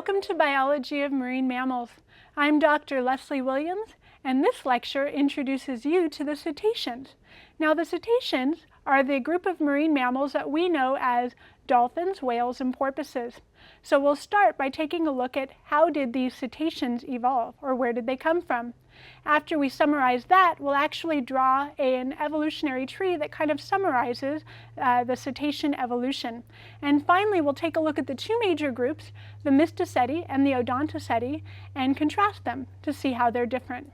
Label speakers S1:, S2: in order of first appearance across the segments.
S1: Welcome to Biology of Marine Mammals. I'm Dr. Leslie Williams, and this lecture introduces you to the cetaceans. Now, the cetaceans are the group of marine mammals that we know as dolphins, whales, and porpoises. So we'll start by taking a look at how did these cetaceans evolve, or where did they come from. After we summarize that, we'll actually draw an evolutionary tree that kind of summarizes the cetacean evolution. And finally, we'll take a look at the two major groups, the Mysticeti and the Odontoceti, and contrast them to see how they're different.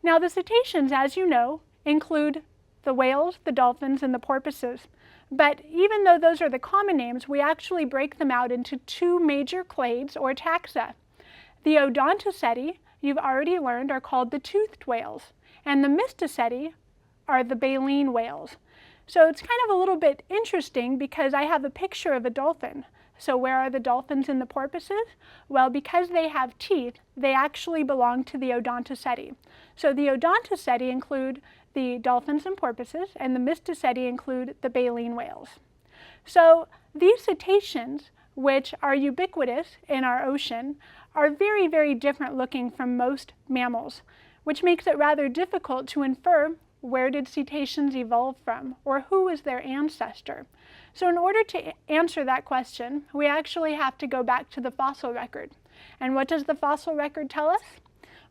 S1: Now, the cetaceans, as you know, include the whales, the dolphins, and the porpoises. But even though those are the common names, we actually break them out into two major clades or taxa. The Odontoceti, you've already learned, are called the toothed whales, and the Mysticeti are the baleen whales. So it's kind of a little bit interesting because I have a picture of a dolphin. So where are the dolphins and the porpoises? Well, because they have teeth, they actually belong to the Odontoceti. So the Odontoceti include the dolphins and porpoises, and the Mysticeti include the baleen whales. So these cetaceans, which are ubiquitous in our ocean, are very, very different looking from most mammals, which makes it rather difficult to infer where did cetaceans evolve from, or who is their ancestor. So in order to answer that question, we actually have to go back to the fossil record. And what does the fossil record tell us?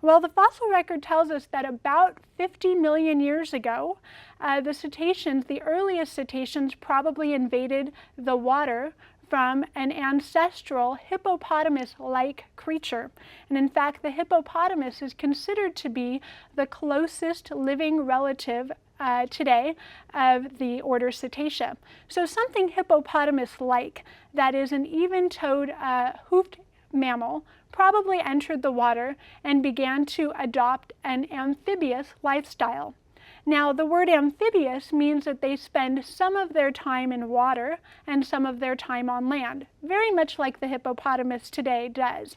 S1: Well, the fossil record tells us that about 50 million years ago, the cetaceans, the earliest cetaceans, probably invaded the water from an ancestral hippopotamus-like creature. And in fact, the hippopotamus is considered to be the closest living relative today of the order Cetacea. So something hippopotamus-like, that is an even-toed hoofed mammal, probably entered the water and began to adopt an amphibious lifestyle. Now, the word amphibious means that they spend some of their time in water and some of their time on land, very much like the hippopotamus today does.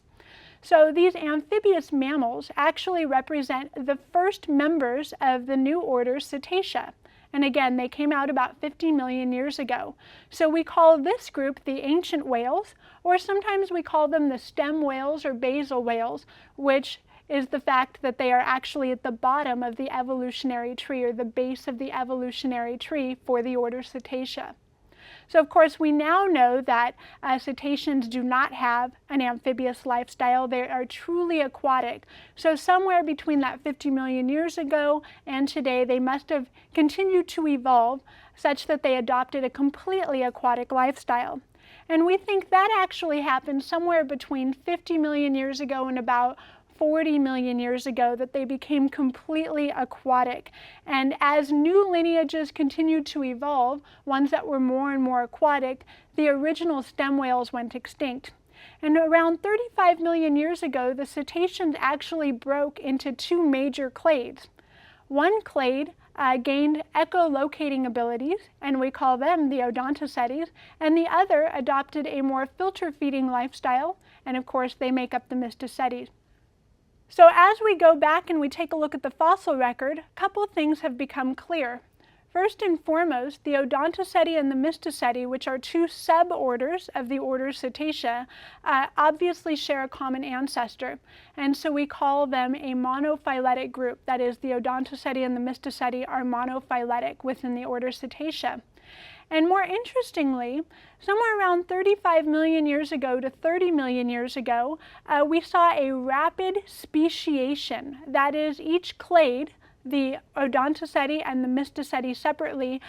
S1: So these amphibious mammals actually represent the first members of the new order Cetacea. And again, they came out about 50 million years ago. So we call this group the ancient whales, or sometimes we call them the stem whales or basal whales, which is the fact that they are actually at the bottom of the evolutionary tree, or the base of the evolutionary tree for the order Cetacea. So of course, we now know that cetaceans do not have an amphibious lifestyle. They are truly aquatic. So somewhere between that 50 million years ago and today, they must have continued to evolve such that they adopted a completely aquatic lifestyle. And we think that actually happened somewhere between 50 million years ago and about 40 million years ago, that they became completely aquatic. And as new lineages continued to evolve, ones that were more and more aquatic, the original stem whales went extinct. And around 35 million years ago, the cetaceans actually broke into two major clades. One clade gained echolocating abilities, and we call them the Odontocetes, and the other adopted a more filter-feeding lifestyle, and of course they make up the Mysticetes. So as we go back and we take a look at the fossil record, a couple things have become clear. First and foremost, the Odontoceti and the Mysticeti, which are two suborders of the order Cetacea, obviously share a common ancestor. And so we call them a monophyletic group. That is, the Odontoceti and the Mysticeti are monophyletic within the order Cetacea. And more interestingly, somewhere around 35 million years ago to 30 million years ago, we saw a rapid speciation. That is, each clade, the Odontoceti and the Mysticeti separately,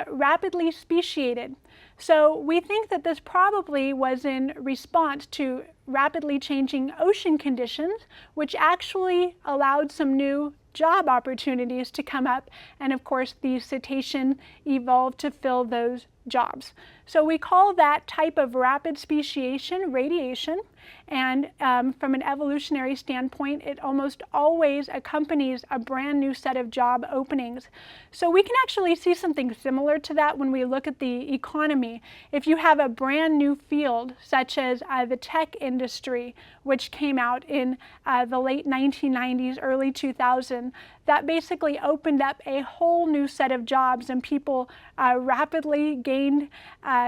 S1: rapidly speciated. So we think that this probably was in response to rapidly changing ocean conditions, which actually allowed some new job opportunities to come up, and of course these cetaceans evolved to fill those jobs. So we call that type of rapid speciation radiation, and from an evolutionary standpoint, it almost always accompanies a brand new set of job openings. So we can actually see something similar to that when we look at the economy. If you have a brand new field, such as the tech industry, which came out in the late 1990s, early 2000s, that basically opened up a whole new set of jobs, and people rapidly gained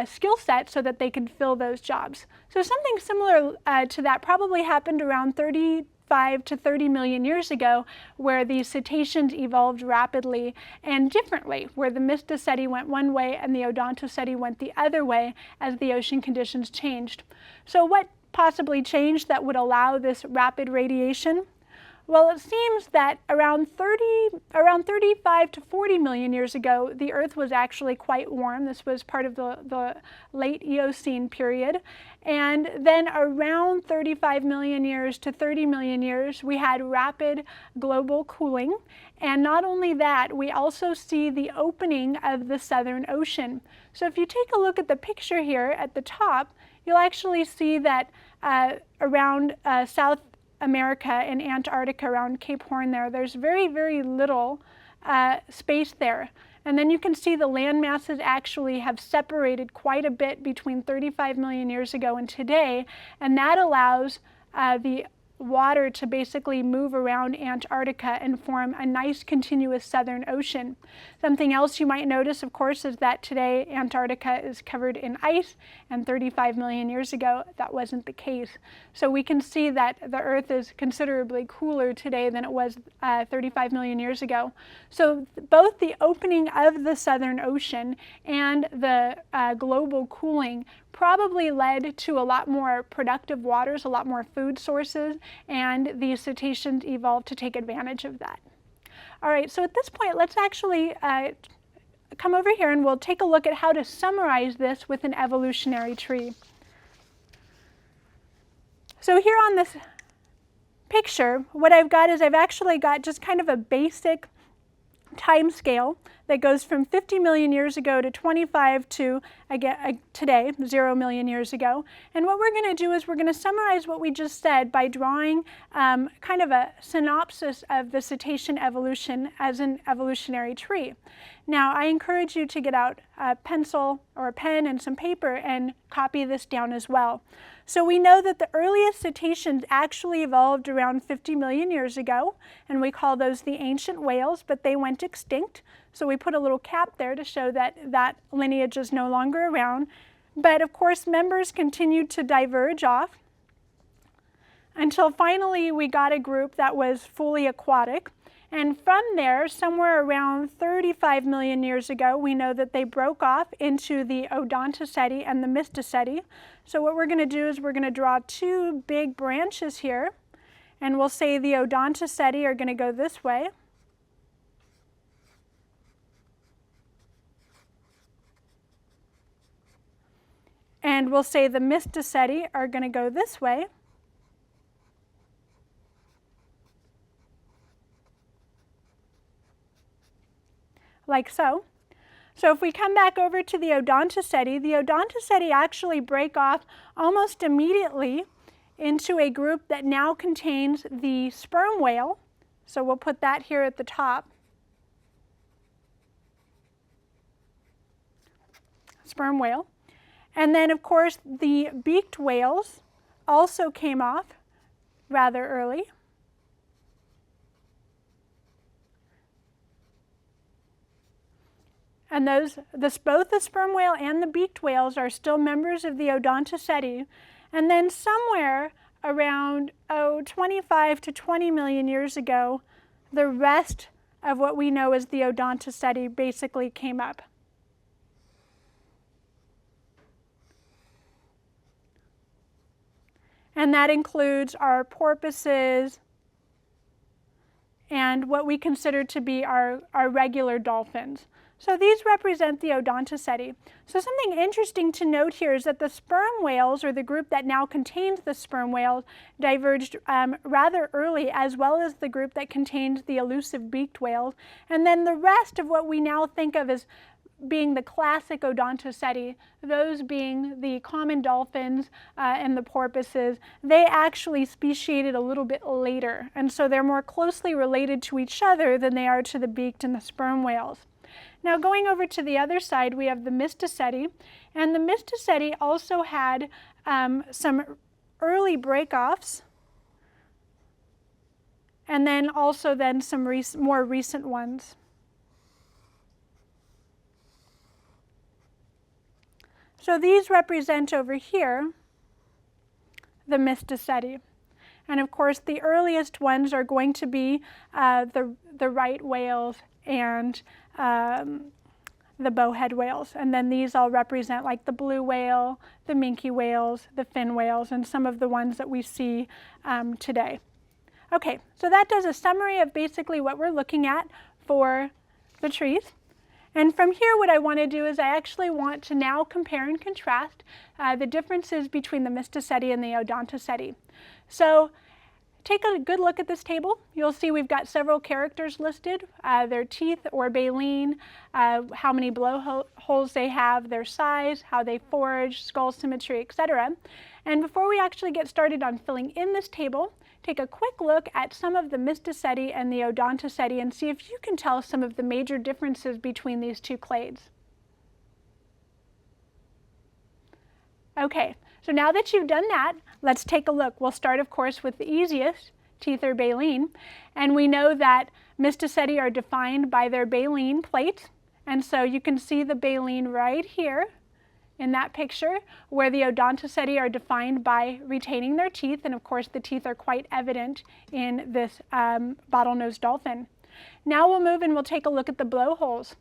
S1: skill sets so that they could fill those jobs. So something similar to that probably happened around 35 to 30 million years ago, where the cetaceans evolved rapidly and differently, where the Mysticeti went one way and the Odontoceti went the other way as the ocean conditions changed. So what possibly changed that would allow this rapid radiation? Well, it seems that around 35 to 40 million years ago, the Earth was actually quite warm. This was part of the late Eocene period. And then around 35 million years to 30 million years, we had rapid global cooling. And not only that, we also see the opening of the Southern Ocean. So if you take a look at the picture here at the top, you'll actually see that around South America and Antarctica, around Cape Horn there's very, very little space there. And then you can see the land masses actually have separated quite a bit between 35 million years ago and today, and that allows the water to basically move around Antarctica and form a nice continuous Southern Ocean. Something else you might notice, of course, is that today Antarctica is covered in ice, and 35 million years ago that wasn't the case. So we can see that the Earth is considerably cooler today than it was 35 million years ago. So both the opening of the Southern Ocean and the global cooling probably led to a lot more productive waters, a lot more food sources, and the cetaceans evolved to take advantage of that. All right, so at this point, let's actually come over here and we'll take a look at how to summarize this with an evolutionary tree. So here on this picture, what I've got is I've actually got just kind of a basic time scale that goes from 50 million years ago to 25 to, again, today, 0 million years ago. And what we're going to do is we're going to summarize what we just said by drawing kind of a synopsis of the cetacean evolution as an evolutionary tree. Now, I encourage you to get out a pencil or a pen and some paper and copy this down as well. So we know that the earliest cetaceans actually evolved around 50 million years ago, and we call those the ancient whales, but they went extinct. So we put a little cap there to show that that lineage is no longer around. But of course, members continued to diverge off until finally we got a group that was fully aquatic. And from there, somewhere around 35 million years ago, we know that they broke off into the Odontoceti and the Mysticeti. So what we're going to do is we're going to draw two big branches here, and we'll say the Odontoceti are going to go this way. And we'll say the Mysticeti are going to go this way. Like so. So if we come back over to the Odontoceti actually break off almost immediately into a group that now contains the sperm whale. So we'll put that here at the top. Sperm whale. And then, of course, the beaked whales also came off rather early. And both the sperm whale and the beaked whales are still members of the Odontoceti. And then somewhere around 25 to 20 million years ago, the rest of what we know as the Odontoceti basically came up. And that includes our porpoises and what we consider to be our regular dolphins. So these represent the Odontoceti. So something interesting to note here is that the sperm whales, or the group that now contains the sperm whales, diverged rather early, as well as the group that contains the elusive beaked whales. And then the rest of what we now think of as being the classic Odontoceti, those being the common dolphins and the porpoises, they actually speciated a little bit later. And so they're more closely related to each other than they are to the beaked and the sperm whales. Now going over to the other side, we have the Mysticeti, and the Mysticeti also had some early breakoffs and then also then some more recent ones. So these represent over here the Mysticeti. And of course, the earliest ones are going to be the right whales and the bowhead whales. And then these all represent like the blue whale, the minke whales, the fin whales, and some of the ones that we see today. Okay, so that does a summary of basically what we're looking at for the trees. And from here, what I want to do is I actually want to now compare and contrast the differences between the Mysticeti and the Odontoceti. So take a good look at this table. You'll see we've got several characters listed, their teeth or baleen, how many blowholes they have, their size, how they forage, skull symmetry, etc. And before we actually get started on filling in this table, take a quick look at some of the Mysticeti and the Odontoceti and see if you can tell some of the major differences between these two clades. Okay, so now that you've done that, let's take a look. We'll start, of course, with the easiest, teeth or baleen. And we know that Mysticeti are defined by their baleen plate. And so you can see the baleen right here in that picture, where the Odontoceti are defined by retaining their teeth. And of course, the teeth are quite evident in this bottlenose dolphin. Now we'll move and we'll take a look at the blowholes.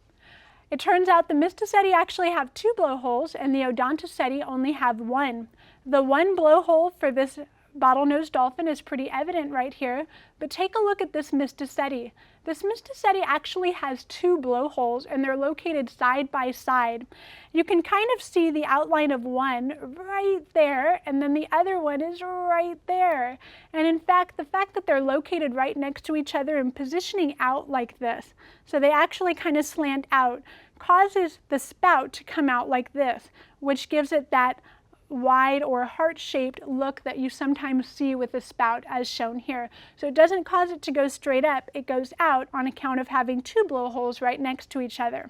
S1: It turns out the Mysticeti actually have 2 blowholes and the Odontoceti only have 1. The 1 blowhole for this bottlenose dolphin is pretty evident right here, but take a look at this Mysticeti. This Mysticeti actually has 2 blowholes and they're located side by side. You can kind of see the outline of one right there, and then the other one is right there. And in fact, the fact that they're located right next to each other and positioning out like this, so they actually kind of slant out, causes the spout to come out like this, which gives it that wide or heart-shaped look that you sometimes see with the spout as shown here. So it doesn't cause it to go straight up, it goes out on account of having 2 blowholes right next to each other.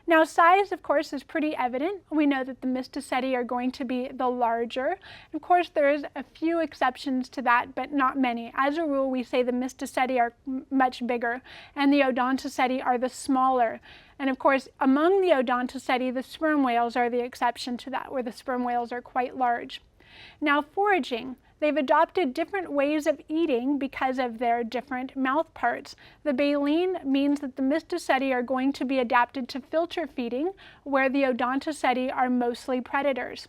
S1: Now size, of course, is pretty evident. We know that the Mysticeti are going to be the larger. Of course, there's a few exceptions to that, but not many. As a rule, we say the Mysticeti are much bigger and the Odontoceti are the smaller. And of course, among the Odontoceti, the sperm whales are the exception to that, where the sperm whales are quite large. Now foraging. They've adopted different ways of eating because of their different mouth parts. The baleen means that the Mysticeti are going to be adapted to filter feeding, where the Odontoceti are mostly predators.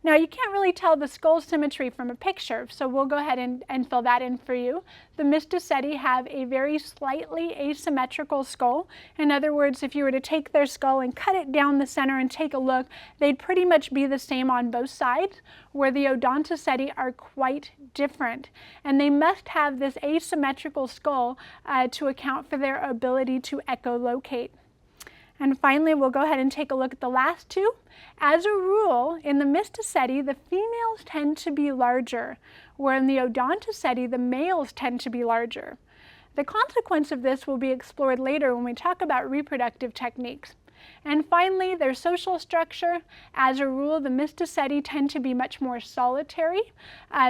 S1: Now you can't really tell the skull symmetry from a picture, so we'll go ahead and fill that in for you. The Mysticeti have a very slightly asymmetrical skull. In other words, if you were to take their skull and cut it down the center and take a look, they'd pretty much be the same on both sides, where the Odontoceti are quite different. And they must have this asymmetrical skull to account for their ability to echolocate. And finally, we'll go ahead and take a look at the last 2. As a rule, in the Mysticeti, the females tend to be larger, where in the Odontoceti, the males tend to be larger. The consequence of this will be explored later when we talk about reproductive techniques. And finally, their social structure. As a rule, the Mysticeti tend to be much more solitary.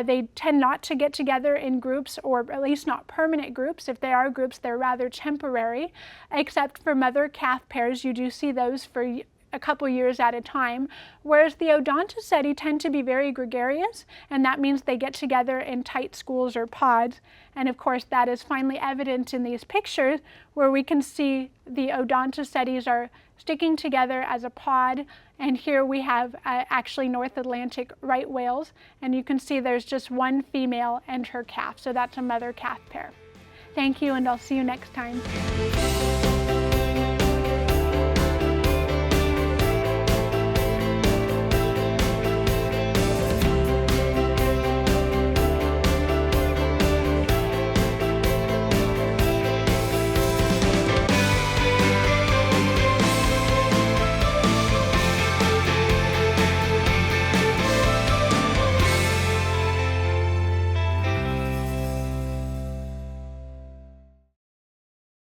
S1: They tend not to get together in groups, or at least not permanent groups. If they are groups, they're rather temporary. Except for mother-calf pairs, you do see those for a couple years at a time, whereas the Odontoceti tend to be very gregarious, and that means they get together in tight schools or pods. And of course, that is finally evident in these pictures, where we can see the Odontocetes are sticking together as a pod, and here we have actually North Atlantic right whales, and you can see there's just one female and her calf, so that's a mother-calf pair. Thank you, and I'll see you next time.